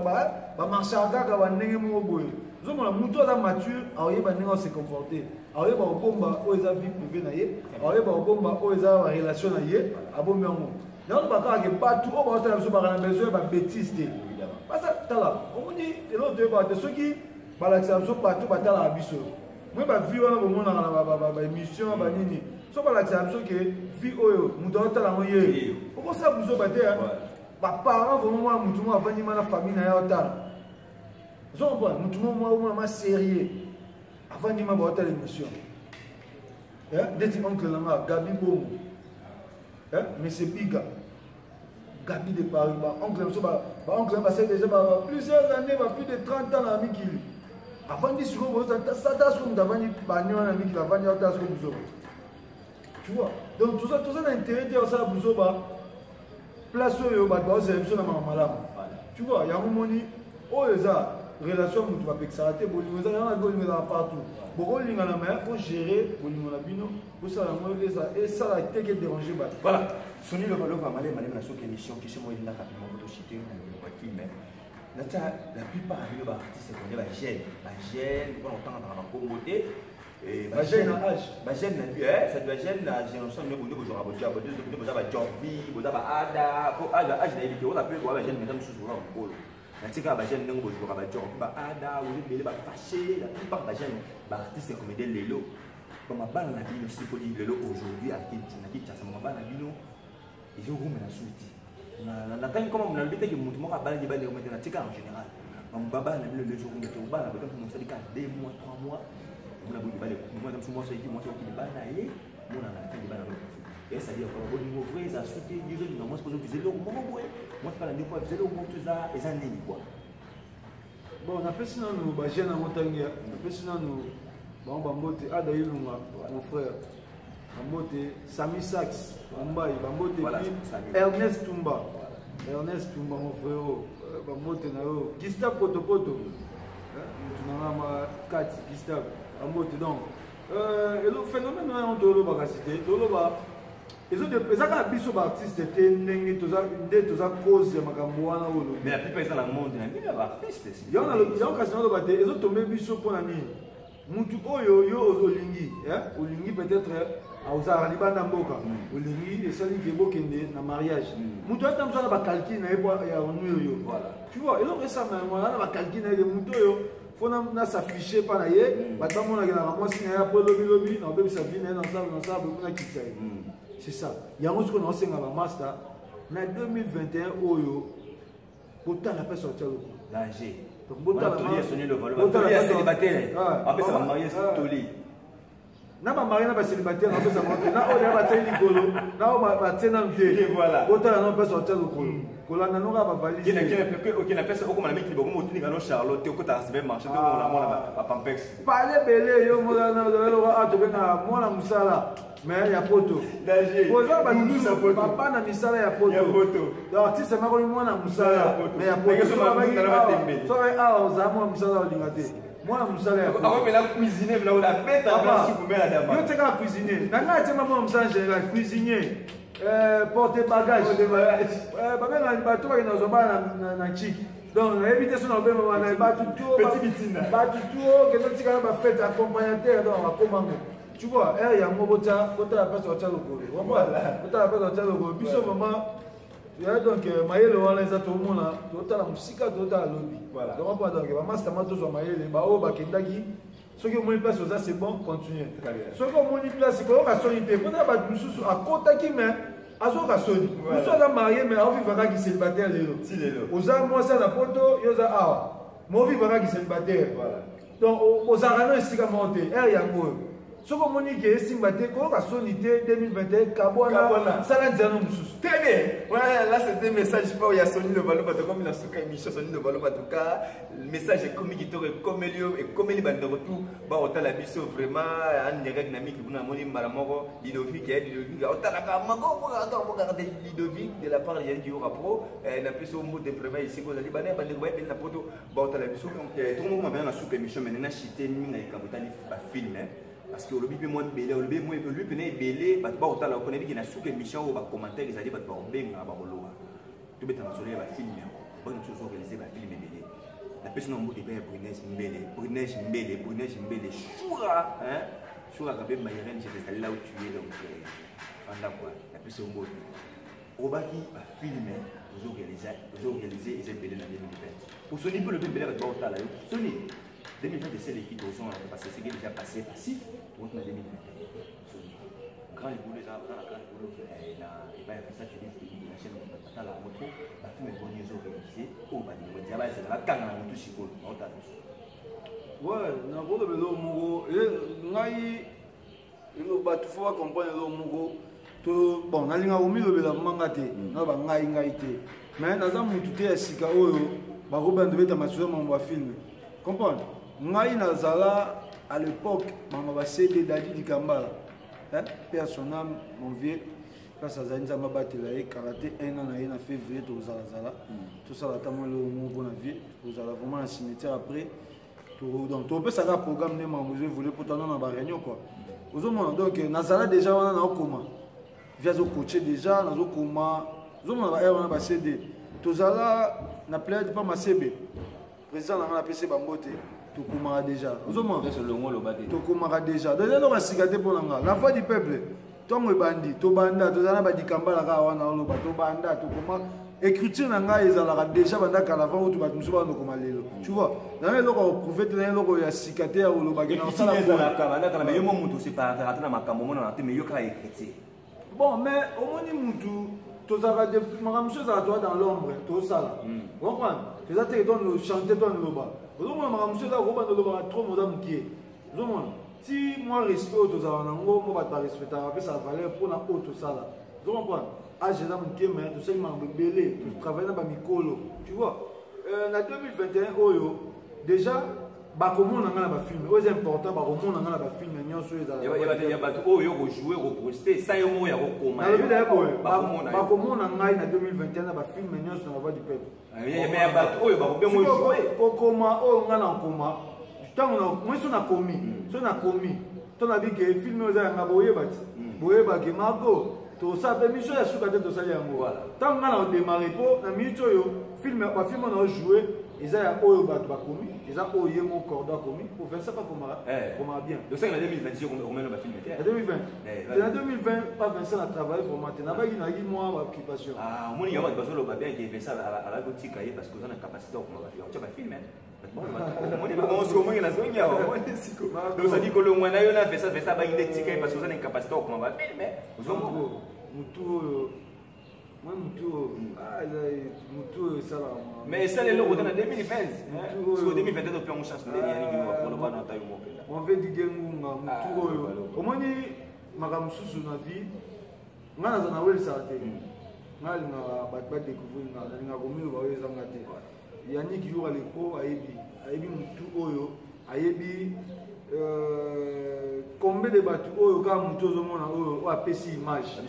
marcher kaka ba ndenge mo boye. Zomona mutu za mature, aoye ba ndenge se comporter. Aoye ba okomba o eza vie privée na ye. Aoye ba okomba o eza relation na ye, abombi yango. Non, pas que partout, on va avoir besoin de bêtises. Parce que on dit que l'autre, ceux qui partout, partout, la biso. Moi, je vis dans émission, so que vie, la moyenne. Pourquoi ça vous avez parents, vraiment, la famille, je sérieux. Avant de m'avoir l'émission. Des oncles, Gabi Bomo. Mais c'est Biga. Gabi de Paris, oncle a passé déjà plusieurs années, plus de 30 ans à Mikili. Avant de se tu vois, donc tout ça a intérêt de faire ça place tu vois, il y a un moment où relation avec ça, partout. Beaucoup de gens pour gérer pour ça, et ça a été dérangé. Voilà, Sonny le Valo va aller dans cette émission qui se motive rapidement pour citer un film. La plupart des artistes, c'est jeunes, on entend dans la communauté. La jeune âge. Ça doit gêner la génération de vous avez Jorbi, vous avez Ada, âge d'éviter, on a pu voir la jeune mesdames sous le rôle. La tika ba jeune ngo bozo ba job ba ada ou belé ba fâché la plupart ba jeune ba artiste comédien lelo comme ba na bino si poli lelo aujourd'hui à Kinshasa ça ma ba na bino ils ont goûté la suite na tant comme on a dit que mutu mo ka ba le mettre na tika en général on baba na bino le jour on ba na ba comme ça dit 2 mois 3 mois on a ba le moi comme moi ça dit moi qui ba na ye moi na la fin de ba na et ça dit encore au niveau vrai ça suite du jeu moi je pose du zéro moi moi pas la niveau pas zéro moi tout ça et ça n'est quoi bon on appelle sinon nous ba jeune en montagne on appelle sinon nous bon bambote ada ilunga mon frère bambote Sami Sax Mumbai bambote Ernest Tumba mon frère bambote na yo Gustave Potopoto tunanga ma 4 Gustave bambote donc et le phénomène on tolo ba cité tolo ba ils ont des artistes qui ont cause de Makamboana. Mais la plupart dans le monde, il y a des artistes. Il y a des ils ont tombé pour la nuit. Mutu oyo olingi, olingi peut-être aux Arabes d'Amboka, olingi et celui qui est beau na mariage. Mutu a tam ça ba calcul na ya onuyo. Tu vois, et donc récemment on a ba calcul na mutu yo, faut na s'afficher pas na ye, ba tam on a na moi si na po lobby na be sa vie na ça beaucoup na kitsaï. C'est ça. Il y a un autre qu'on a enseigné à la master. En 2021, pour la paix sortir le coup. Danger. Donc, pour la paix sortir le coup. Pour la paix célibataire. Après, ça va marier sur Toli. Na ba marié na ba célibataire na pesa monter na o ya ba teli kolo na o ba tena mte voilà bota na pesa hotel kolo kola na no ba valise qui na pesa okoma na miki bo mo tuni kalo Charlotte ko ta se marché to na mona ba Pampex parler belé yo mo na lo a to benga mona musala mais ya poto danger boza ba ni sa poto papa na misala ya poto donc artiste ma ko mona musala mais ya poto so ba tembe so a za mo musala olingate moi musala ya poto mais la cuisiner la bête à soupe la dame yo teka cuisiner na nga tema mo musala général cuisinier porter bagage ba ben na bato ba na zo ba na chic donc éviter son obé na ba tuto petit bitina ba tuto que no tika ba fête accompagnateur donc ba komango tu vois, il y a un mot bota la place au tchalo ko. Voilà, bota la place au tchalo ko. Biso maman, tu as donc maïle wala za to mona, to ta la musika to ta lobby. Voilà. Donc pas donc maman c'est mato zo maïle ba o ba kendaki. Ce que mon place ça c'est bon, continuez. Ce que mon place ko ka sonité, bota ba mususu akota ki mais azo ka soni. Mususu za marié mais au vivra ki célibataire lelo. Si lelo. Oza moi ça na poto, yo za awa. Mo vivra ki célibataire. Voilà. Donc aux arano esika monter, yango. Ce que mon idée est simbaté, quand la sonité 2021, Kabwana, ça l'a dit à nous. Très bien. Voilà, là c'était un message pour y a sonné le ballon, comme il a souka émission sonné le ballon, en tout cas, le message est comme il est comme il et comme il est de retour, bah on t'a la biseau vraiment, un direct dynamique, vous n'avez pas dit Maramoro, Lidovic, on t'a la camago, regardez Lidovic de la part de Yann Diora Pro, n'a plus au mot de prévu ici, vous allez banner, banner, ouais, la photo, bah on t'a la biseau, donc tout le monde m'a bien la souka émission, mais n'a chité, n'a pas film, parce que le but moi belé le but moi lui venait belé ba otala ko nebi na suka émission ou ba commentaire ezali ba benga ba boloba to beta na soleil ba film bonne chose organisé ba film belé la personne mo de Brunei Mbele choura hein choura ka be mayeren j'étais allé là où tu es donc fanda quoi la personne mo obaki ba film vous organisé et c'est belé na 2020 pour Sony pour le belé ba otala Sony 2020 c'est l'équipe aux gens parce que c'est déjà passé passif pour 2021 grand boulot ça grand boulot et pas ça tu dis la chaîne de la moto la film est bonne organisée au bas du diable c'est la kanga na mutu shiko ota ouais na ko be lo mugo ngai ino batu fo comprendre lo mugo to bon na linga o milo be la manga te na ba ngai te mais na za mutu te sika oyo ba ko bande beta masuzo mo film comprendre ngai nazala à l'époque mama ba CD Dadi Dikambala hein personnel mon vieux quand ça zanza mabatela et karaté un an na février to zala tout ça la tamo le mon bon vie to zala vraiment un cimetière après to donc to peut ça la programme ne mama je voulais pour tendre na ba réunion quoi ozomona donc nazala déjà wana na okoma via zo coacher déjà na zo koma ozomona ba era na ba CD to zala na plaide pas ma CB président na PC Bambote Tokumara déjà. Tokumara déjà. Donnez-nous un cigarette pour l'anga. La voix du peuple. Tom bandi, Tobanda, Tozana Badikamba, la Rawana, Tobanda, Tokuma. Écriture nanga ezalaka déjà banda kalavant ou tuba musuba no komalelo. Tu vois. Dans les loko prophète dans les loko ya cigarette ou lo bagena on sala ko la kavanda kana yo mutu c'est pas atana makambo na te mais yo ka écriture. Bon mais au moni mutu tozaka de makamso za toi dans l'ombre, to sala. Comprendre? Tu as été dans chanter dans le bas. Monsieur trop moderne qui est. Si moi respect aux avanango, moi pas respecter avec sa valeur pour la haute sala. Tu comprends? Ah j'ai dans qui mais tout ça il m'a belé, tout travailler dans mikolo. Tu vois? En 2021 oyo déjà ba comment on a ba film. C'est important ba comment on a ba film nyonso ezala. Il y a ba oyo ko jouer ko poster ça yo mo ya ko koma. Ba comment on a na 2021 ba film nyonso na voix du peuple. Mais ba oyo ba ko bien mo jouer. Ko koma o ngana koma. Tango moi so na komi. Ton avis que film oza nga boye bati. Boye ba ke mako. To sa permission ya suka te to sa yango. Tango ngana démarrer po na minute yo film ba film on a jouer. Ils ont oyo bato bakomi, ils ont oyo mon corda komi pour faire ça pas comme bien. Donc ça en 2020 on met le film en 2020. En 2020 pas Vincent a travaillé pour maintenant pas il a eu moi occupation. Ah mon il y a pas besoin de bien qui fait ça à la boutique parce que on a capacité pour faire. Tu vas filmer. On se comment il a zone donc ça dit que le moins là fait ça ba il est tika parce que on a capacité pour filmer. Moi, mais ça, les lots dans 2020. En 2020, on a une chance de on veut dire que au moins, madame Soussou na vie, on a un awel sarté. On a un découvrir, on a commis au Zangate. Yannick Your à l'époque, Aïbi Moutou Oyo, Aïbi. Combien de bateaux au cas où tout le monde a PC image.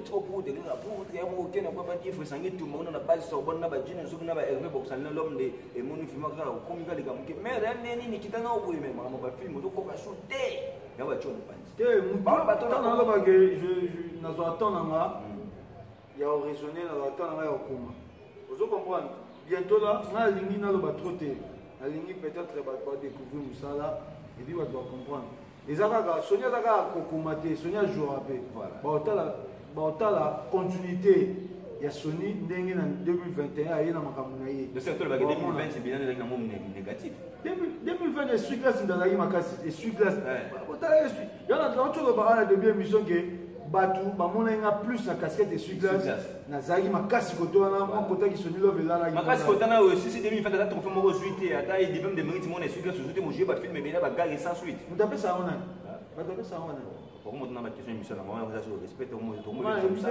Trop pour des aucun n'a pas dit faut s'engager tout le monde n'a pas sur bonne n'a pas dit nous n'a pas élevé pour ça l'homme des monuments comme il a dit mais rien n'est qui t'en a oublié même on va filmer donc on va shooter il y a pas de chose pas je n'ai pas attendre là il y a raisonné dans attendre là au coma vous comprenez bientôt là na ligne na le bateau la ligne peut-être va découvrir ça là et puis on doit comprendre ezaka Sonia zaka kokomate Sonia jouera pe ba la continuité ya Sony ndenge na 2021 aye na makambo na ye le secteur ba 2020 c'est bilan avec un monde négatif 2020 est sur classe dans la makasi et sur classe otala est yana dans tout le bara de bien mission que batu ba mona nga plus na casquette et sur classe na zagi makasi koto na mon côté qui Sony love la makasi koto na aussi 2020 ata trophée moko suite ata et diplôme de mérite mon sur classe suite mo jouer ba film mais ba gagner sans suite vous tapez ça on a ba tapez ça on a pour moi dans ma question émission là moi ça je respecte au moins ça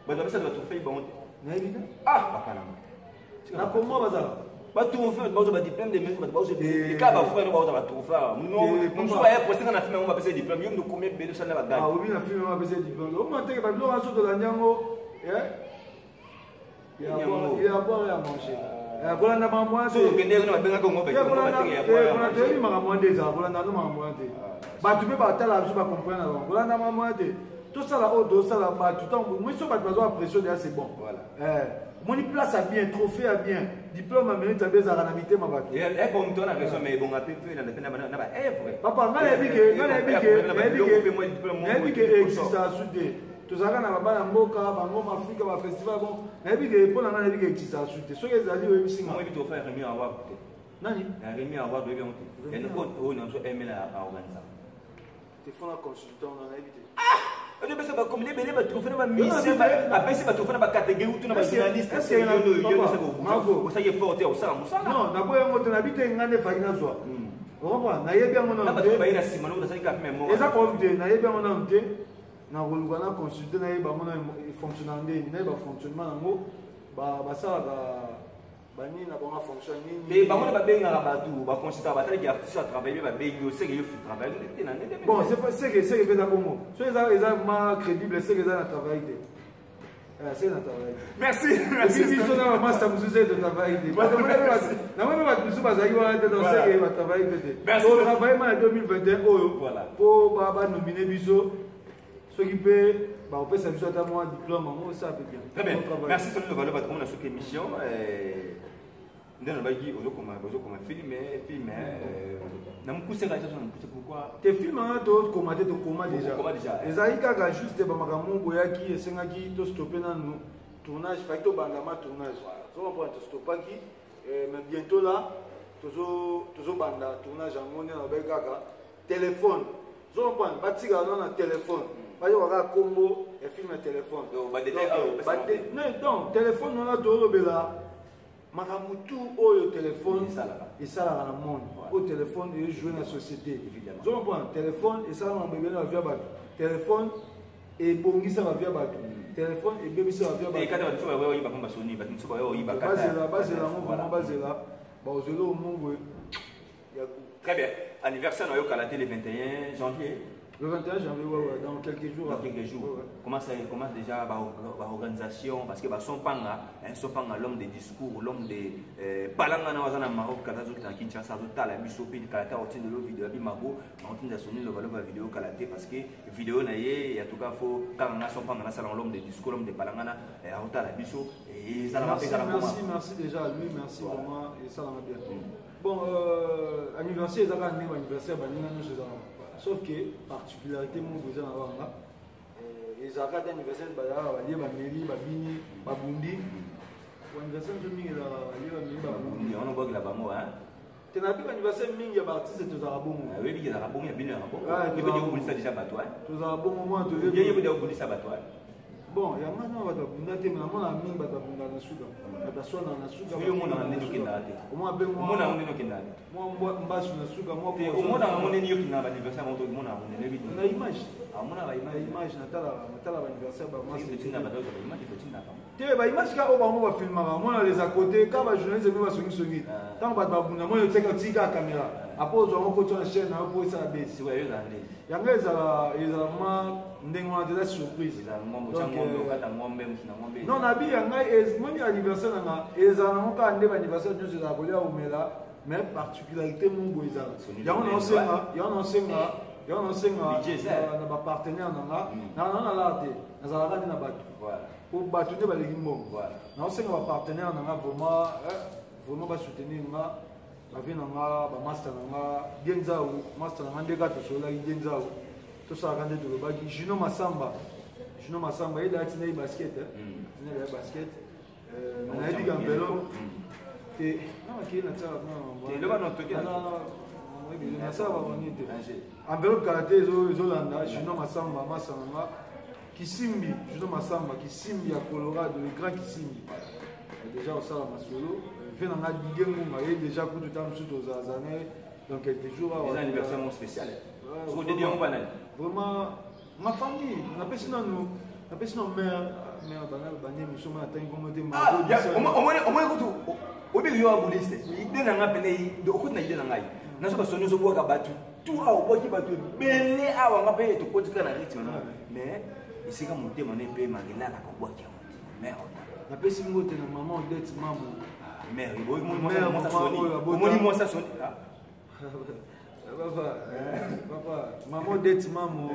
ba tapez ça doit trophée bon na évident papa na comment bazala ba trophée ba ba diplôme de mérite ba les cas ba frère ba ba trophée non so ba poster na film on va passer diplôme yo nous combien de ça na ba gagner ah oui na film on va passer diplôme au moins que ba lo raso de la nyango il y a boire et à manger Voilà, na mamwa te. So kende na benga ko ngobe. Ya voilà, te ni makamwa te za, voilà na no makamwa te. Ba tu pe ba tala biso ba comprendre na. Voilà na mamwa te. Tout ça là, do ça là, ba tout temps, moi so ba besoin pression déjà c'est bon. Voilà. Mon place a bien, trophée a bien, diplôme a mérite a bien za na mité ma ba. Et bon toi na question mais bon a peu na na ba vrai. Papa, ngale bike existe à souder. Tozaka na baba na mboka bango Afrika ba festival bon na bi ke pona na bi ke existe à souder. So ezali we bisinga. Moi bi to faire Rémi Award. Nani? Rémi Award bien monté. Et nous on a aimé la organiser. Te font la consultant na éviter. On est pas comme les belles ba trouver na mission ba pesi ba trouver na ba catégorie ou tout na ba journaliste. Est-ce que Marco ça y est fort au ça. Non, na boya moto na bite ngane fa ina zwa. On va na yebi ngona. Na ba ba ina simano na ça ka même. Eza ko vite na yebi ngona mte. Na koluka na consulter na yeba mona fonctionnement ndeni na ba fonctionnement nango ba sala ba ni na ba fonction nini. Mais ba mona ba benga rabatu ba consulter ba tala ki artiste à travailler ba benga c'est que il faut travailler na ndeni. Bon, c'est pas c'est que ça comme so eza ma crédible c'est que ça na travail de. C'est na travail. Merci. Merci. Biso na master musuze de travail de. Ba na mona ba biso ba zaki wa de dans c'est que ba travail de. Merci. On travaille en 2021 oyo. Voilà. Pour ba nominer biso ce qui peut bah on peut s'amuser à moi diplôme moi ça peut bien. Très bien. Merci Sonia Lovalo ba tkomona sur émission ndeno ba gi ozo comme film na mukuse ka tshona mukuse pourquoi tes films na to commenter to comment déjà ezali kaka juste ba makambo boyaki esengaki to stopper na nous tournage fait to bangama tournage so on prend to stoppaki mais bientôt là tozo banda tournage en monnaie na ba kaka téléphone so on prend batika na téléphone. Pas de combo et film à téléphone. Donc, téléphone, on a tout le là. Makamutu, au téléphone, et ça là dans le monde. Au téléphone, et jouer dans la société. Donc, on prend téléphone, et ça, on va via battu. Téléphone, et bongi, ça va via battu. Téléphone, et bébé, ça va via battu. Et quand tu vas voir, il va pas sonner, tu vas voir, il va pas. Base là, on va baser là. Bah, aux élo, au monde, très bien. Anniversaire, on a le 21 janvier. Le 21 janvier, dans quelques jours. Dans quelques jours. Comment déjà l'organisation? Parce que son panga, l'homme des discours, l'homme des palanga na Maroc, Katazout, Kinshasa, la Bissopi, Kalata, Otin de l'eau vidéo, Bimago, Martin Dassoni, le valeur vidéo Kalaté, parce que vidéo naïe, et en tout cas, faut quand on a son panga, l'homme des discours, l'homme des palangana, et à la Bissot, et ça l'a fait. Merci déjà à lui, merci vraiment, et ça l'a bien. Bon, anniversaire, ils avaient un anniversaire, sauf que particularité mon besoin d'avoir là les arcades anniversaire bala bali ba mairie ba bini ba bundi anniversaire de mingi la bali ba mairie ba bundi on voit que là bas moi hein tena bi anniversaire mingi ba artiste to za bongo oui bi za bongo ya bini na bongo il veut dire que ça déjà bateau hein to za bongo moi to il veut dire que ça bateau bon ya mana ba bunda te na mona mingi ba bunda na suda ba sona na suda oui on a ndino kindate o mo be mo na ndino kindate mo mbasu na suda mo o mo na mo ndino kindaba anniversaire mo to mo na ndino na image amona ba image na tala ba anniversaire ba mas tinda ba do image to tinda te ba image ka o ba mo ba filma mo na les à côté ka ba journaliste me ba songi tant ba bunda mo yo tseka tika caméra apose on ko tona chaîne na po ça base ouais yo zande yanga ezala ma ndenge wana déjà surprise non na bi yanga moni anniversaire na ezala na ka nde ba anniversaire nyonso za kolia umela mais particularité mon boisa yanga na senga na ba partenaire na larte na zala ka na bato pour bato nde baleki mbongo na senga ba partenaire na vraiment ba soutenir nga bavi nanga bamaster nanga Dienzao master nanga ndeka tosolaki Dienzao tosalaka nde tolobaki Juno Masamba yeda atina ye basket tina ye basket nayebi ka enveloppe te namakei nasala baboni te enveloppe kala te ezolanda Juno Masamba master nanga Kisimbi Juno Masamba Kisimbi ya Colorado le grand Kisimbi déjà au sala masolo fait dans la Didier Ngunga et déjà pour tout temps sous aux années donc quelques jours à anniversaire spécial vraiment ma famille on appelle sinon nous appelle sinon mère banal banné nous sommes atteint comme des au moins au début yo abuliste idée na ngapene de okut na idée na ngai na so basonyo so boka batu tout a oboki batu belé awa ngape to kotika na rythme mais ici comme motema ne pe magela na koboki mère na pesi ngote na maman dette maman mère moi ça sonne papa maman dette maman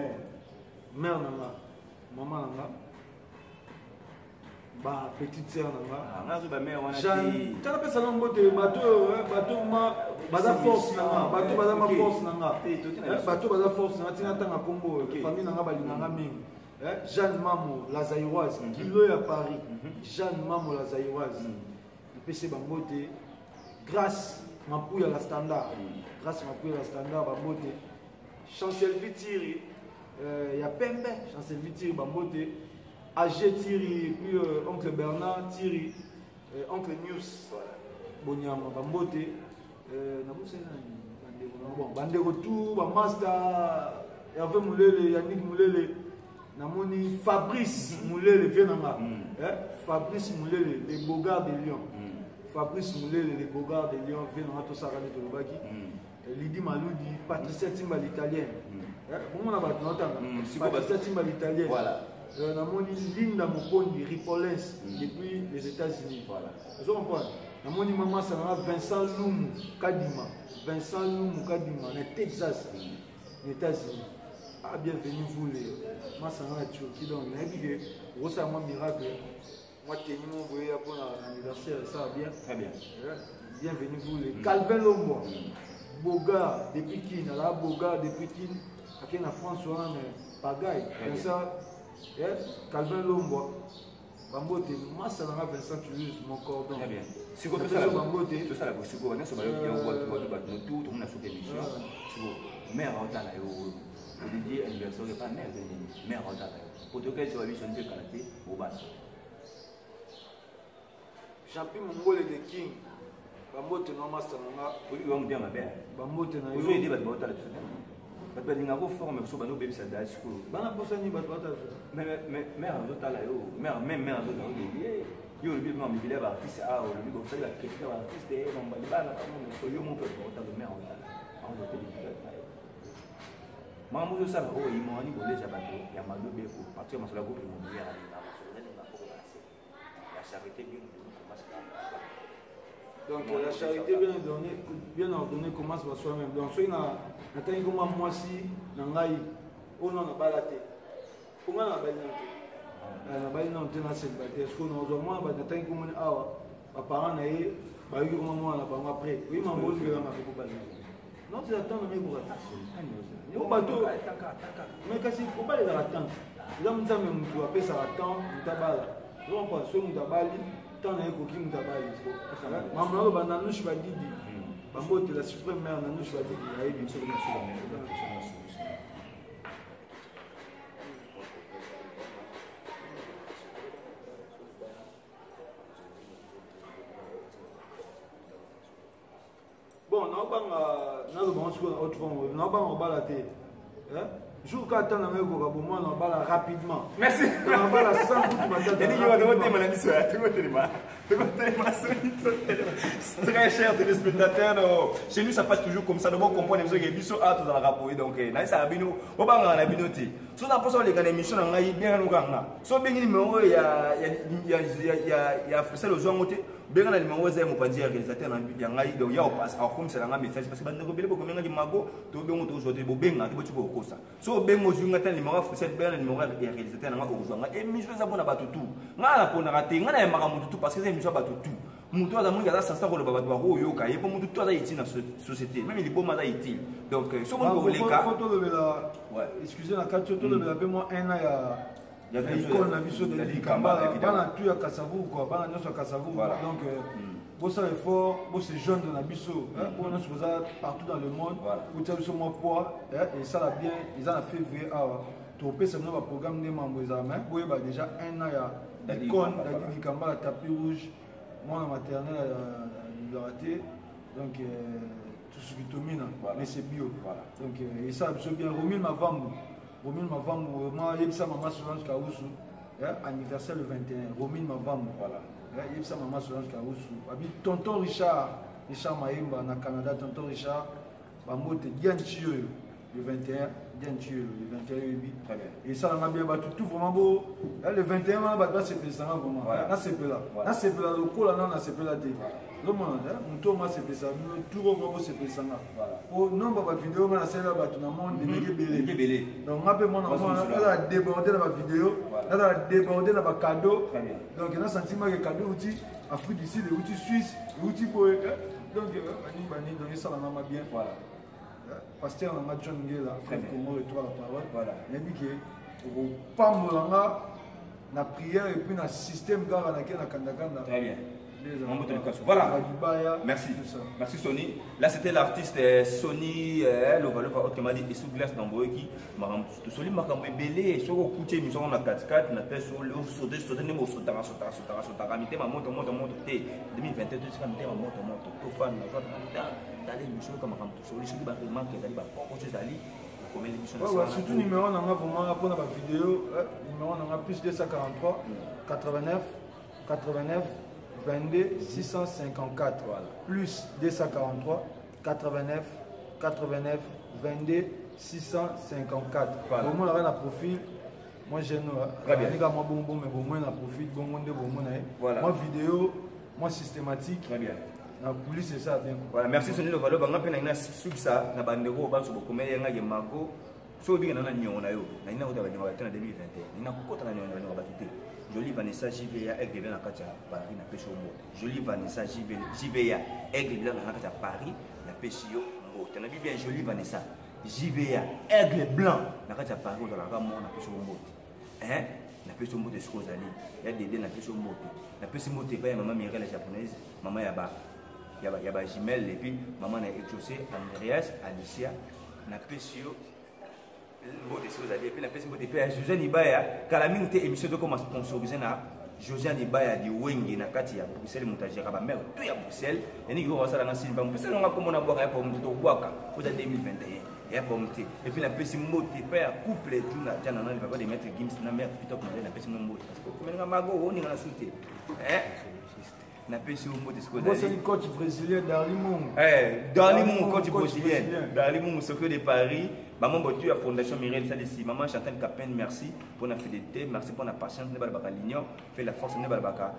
mère nanga maman nanga ba petite sœur nanga nga zo ba mère wana ti tala pesa na ngote bato ma baza force nanga bato baza ma force nanga bato baza force nanga tina tanga kombo famille nanga balinganga mingi Jeanne Mamo, la Zaïroise, Kilo à Paris. Jeanne Mamo, la Zaïroise. Le PC Bambote, grâce ma pouille à la standard. Grâce ma pouille à la standard, Bambote. Chancel Vitiri, il y a Pembe, Chancel Vitiri, Bambote. AG Thierry, puis oncle Bernard Thierry, oncle News, Bonyama, Bambote. Bandero tout, Bamasta, Hervé Moulele, Yannick Moulele. Namoni Fabrice Moulele Vienanga. Fabrice Moulele, les Bogards de Lyon. Fabrice Moulele, les Bogards de Lyon, Vienanga to Sarane Tolobaki. Lydie Maloudi, Patricia Timba l'italienne. Comment on a battu Patricia Timba l'italienne. Voilà. Namoni Linda Mokondi, Ripolens, depuis les États-Unis. Voilà. Vous comprenez? Namoni Maman Sanara, Vincent Loumou Kadima. Vincent Loumou Kadima, les Texas, les États-Unis. Ah, bienvenue vous les Massana Turquie donc on a dit que c'est un miracle. Moi qui nous voyez pour l'anniversaire ça va bien. Très bien. Bienvenue vous les Calvin Lombo. Boga depuis qui là Boga depuis qui à la France on a pagaille comme ça. Calvin Lombo. Bambote Massana Vincent Toulouse mon cordon. Très bien. Si vous faites ça Bambote tout ça là vous suivez on est sur le tout on a fait des missions. Mais on a Didier anniversaire n'est pas mère de mère en date. Pour tout cas, tu vas lui changer karaté au bas. Champion mongol de King. Bambote no master nanga. Oui, on bien ma belle. Bambote na yo. Aujourd'hui, il va te botter là-dessus. Parce que l'inga forme so bano baby ça da school. Bana posani bat botter. Mais mère en date là yo. Mère en date là. Yo le bilan mi bilaba artiste a le bilan ça la question artiste et on va bana comme yo mon peu botter de mère en date. On va te dire. Maman, ça va, il m'a dit que les abattus, il y a mal de pour partir dans la groupe immobilière à la charité donc la charité bien ordonnée commence par soi-même. Donc, si on a atteint comme moi si, on a balaté. Comment on a balaté? On a balaté dans cette bataille. Est-ce qu'on a moins atteint comme un hour? Par parents, on a eu comme moi, on a après. Oui, maman, je vais beaucoup balater. Non, tu attends, mais pour attendre. Bateau, mais quand il ne faut pas les attendre. Il y a des gens qui ont appelé ça attendre, ils t'abalent. Ils ont pas ceux qui t'abalent, tant qu'il y a qui t'abalent. Maman, on a nous choisi Didi. Maman, tu la suprême mère, on a nous choisi Didi. Il y a une seule chose. Bon, nous avons balaté. Jour quand on a rapidement. Merci. Très cher téléspectateurs, chez nous ça passe toujours comme ça. Nous comprenons les émissions à tous dans la rapport. Donc, ça a bien nous. On va en abinoter. Si on a pas les émissions, on a bien nous gagner. Si on a bien numéro, il y a fait le jour côté. Bien le numéro zéro, on peut dire réalisateur il y a un donc il y a passe à comme c'est un message parce que bande rebelle pour combien de mago to bien on aujourd'hui bo benga to tu ko ça so bengo junga tan numéro fait bien le numéro réalisateur na ko zonga émission za bona batutu ngala pona raté ngana ya maka mutu parce que émission batutu Mutu a d'amour, il y a ça, ça, le baba doit yoka. Et pour mutu, toi, ça utile dans la société. Même les beaux mazas utile. Donc, si on veut les cas. Excusez la carte, tu le appelle moi un an. Il y a des icônes, la mission de l'Ikamba. Il y a tout à Kassavou, quoi. Il y a tout à Kassavou. Donc, bon, ça est fort. Bon, c'est jeune dans la mission. Bon, on est partout dans le monde. Vous avez sur mon poids. Et ça, là, bien, ils ont fait février. Tu peux se mettre au programme des membres. Vous voyez, déjà un an, il y a des icônes, l'Ikamba, la tapis rouge. Moi, en maternelle, il a raté. Donc, tout ce qui domine, mais c'est bio. Donc, et ça, c'est bien. Romil Mavamou. Romil Mavamou, moi, il y a ça, maman Solange Kaoussou. Anniversaire le 21. Romil Mavamou. Il y a ça, maman Solange Kaoussou. Tonton Richard Maïmba, au Canada, tonton Richard, Bamote, Diane Chio, le 21. Diane Chio, le 21. Et ça, on a bien battu tout vraiment beau. Le 21, on a battu ce président vraiment. Là, c'est là. Là, c'est là. Le coup, là, on a ce là. Donc, on a ce président. Tout le monde a ce président. Au nombre de vidéos, on a celle là, on a monde de Belé. Donc, on a débordé dans la vidéo, on a débordé dans le cadeau. Donc, on a senti que le cadeau outil Afrique du Sud, outil Suisse, outil pour eux. Donc, ça, on a bien. Pasteur on a John Ngela, frère Congo et toi la parole. Il a dit que pas molanga na prière et puis na système gara na kandakanda. Très bien. Voilà. Merci. Merci Sony. Là c'était l'artiste Sony Lovalova autrement dit sous glace dans Boeki. Maram Sony makambo belé so ko kutie mission na 4x4 na peso le sauter ne mo sauter mité ma moto té 2022 tout ça mité ma moto to fan na dans l'émission comme makambo Sony qui ba vraiment que dali ba ko zali comme l'émission. Surtout numéro on a vraiment pour la vidéo numéro on a plus 243 89 22 654 voilà. Plus 243 89 22 654 voilà. Bon, on a un profil moi j'ai moi bon mais bon moi un profil bon voilà. Moi vidéo moi systématique très bien la police c'est ça bien voilà merci Sony Lovalo banga pe na sub ça na bandeko ba so boko meya nga mago so bi na nyo na yo na ina uta ba nyama tena 2021 ina kokota na nyo na ba tete Jolie Vanessa JVA Aigle Blanc na Katia Paris na pêche au mot. Jolie Vanessa JVA Aigle Blanc na Katia Paris na pêche au mot. Tu as vu bien Jolie Vanessa JVA Aigle Blanc na Katia Paris dans la rame na pêche au mot. Hein? Na pêche au mot de ce qu'on a dit. Il y a des na pêche au mot. Na pêche au mot c'est pas maman Mireille la japonaise, maman Yaba Jimel et puis maman na Echosé, Andreas, Alicia na pêche au mot de ce qu'on a dit. Et puis na pêche au mot de Josiane Ibaya Kalaming te émission de comment sponsoriser na Josiane Ibaya di Wenge na kati ya Bruxelles montager ba mère tout ya Bruxelles et ni go ça na simba Bruxelles on a comme on a boire pour muto boaka pour 2021 et pour muto et puis na pesi mot te père couple tout na jana na papa de mettre Gims na mère fito comme na pesi mot parce que comme na mago on ni na souté na pesi mot de ce qu'on a c'est le coach brésilien Darlimon Darlimon coach brésilien Darlimon secret de Paris. Maman Botu à Fondation Mireille Sadessi, maman Chantal Capin, merci pour la fidélité, merci pour la patience, ne balbaka l'union, fait la force, ne balbaka,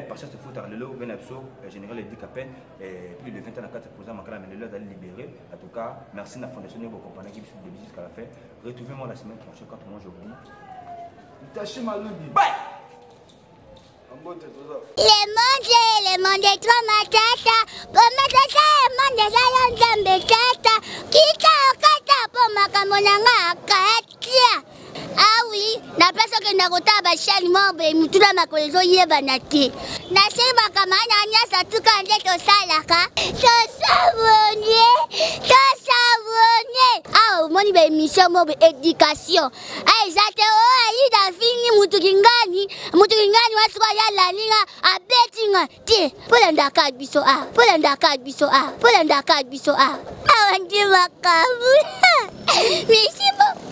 patience de foot à l'élo, Venapso, général Eddy Capin, et plus de 20 ans à 4 pour ça, ma mais le d'aller libérer. En tout cas, merci à la Fondation de vos compagnies qui sont début jusqu'à la fin. Retrouvez-moi la semaine prochaine quand moi je vous dis. Tâchez Maludi. Bye! Le monde est trop matata. Pour matata, le monde est là, Nzambe tata. Kita okata pour makamonanga katia. Ah oui, na place que na kota ba shali mobe mutula makolezo yeba na te. Na seba kama na nyasa tuka nde to salaka. To savonner. Ah, moni ba émission mobe éducation. Ah, exacte oh, ali da fini mutu kingani waswa ya la linga abetinga ti. Polanda kabiso ah. Awandi makabu. Merci beaucoup.